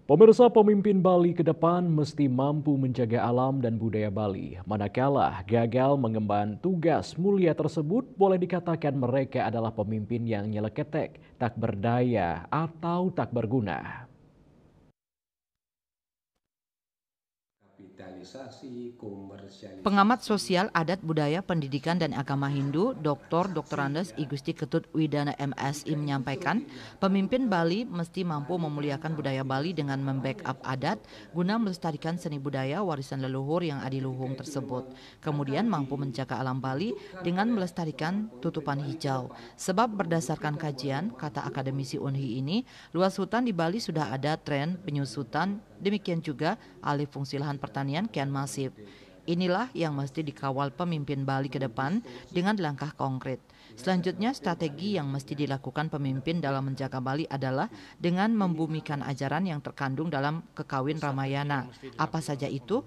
Pemirsa, pemimpin Bali ke depan mesti mampu menjaga alam dan budaya Bali. Manakala gagal mengemban tugas mulia tersebut, boleh dikatakan mereka adalah pemimpin yang nyeleketek, tak berdaya atau tak berguna. Kapitalisasi, Pengamat komersialisasi. sosial adat budaya pendidikan dan agama Hindu, Dr. Andes I Gusti Ketut Widana MSI menyampaikan, pemimpin Bali mesti mampu memuliakan budaya Bali dengan membackup adat guna melestarikan seni budaya warisan leluhur yang adiluhung tersebut. Kemudian mampu menjaga alam Bali dengan melestarikan tutupan hijau. Sebab berdasarkan kajian, kata akademisi UNHI ini, luas hutan di Bali sudah ada tren penyusutan, demikian juga alih fungsi lahan pertanian kian masif. Inilah yang mesti dikawal pemimpin Bali ke depan dengan langkah konkret. Selanjutnya, strategi yang mesti dilakukan pemimpin dalam menjaga Bali adalah dengan membumikan ajaran yang terkandung dalam Kekawin Ramayana. Apa saja itu?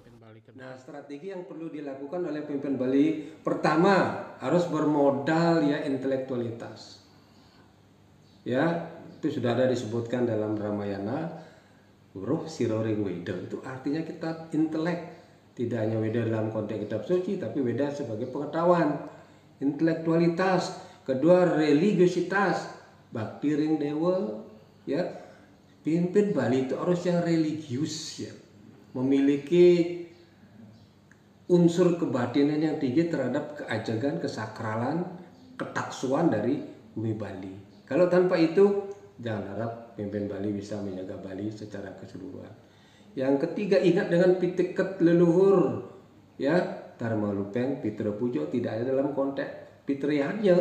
Nah, strategi yang perlu dilakukan oleh pemimpin Bali, pertama harus bermodal ya intelektualitas. Ya, itu sudah ada disebutkan dalam Ramayana, Roh Siroring Weda, itu artinya kita intelek. Tidak hanya Weda dalam konteks kitab suci, tapi Weda sebagai pengetahuan, intelektualitas. Kedua, religiositas, bakti ring dewa, ya. Pimpin Bali itu harus yang religius, ya, memiliki unsur kebatinan yang tinggi terhadap keajagan, kesakralan, ketaksuan dari bumi Bali. Kalau tanpa itu, jangan harap pimpin Bali bisa menjaga Bali secara keseluruhan. Yang ketiga, ingat dengan pitiket leluhur, ya, Dharma Lupeng, Pitra Pujo tidak ada dalam konteks pitriannya.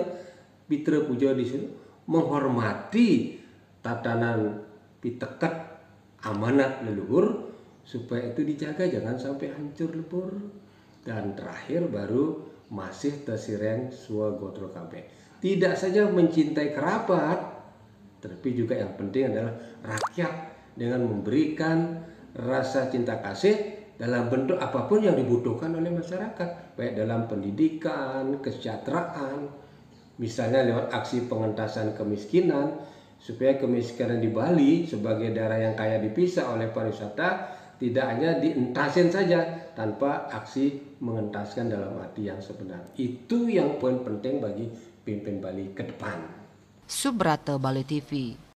Pitra Pujo di sini menghormati tatanan pitiket amanat leluhur supaya itu dijaga, jangan sampai hancur lebur. Dan terakhir baru masih tesireng sua gotro kabeh. Tidak saja mencintai kerabat, tapi juga yang penting adalah rakyat dengan memberikan rasa cinta kasih dalam bentuk apapun yang dibutuhkan oleh masyarakat, baik dalam pendidikan, kesejahteraan, misalnya lewat aksi pengentasan kemiskinan, supaya kemiskinan di Bali sebagai daerah yang kaya dipisah oleh pariwisata tidak hanya dientasin saja tanpa aksi mengentaskan dalam arti yang sebenar. Itu yang poin penting bagi pimpin Bali ke depan. Subrata Bali TV.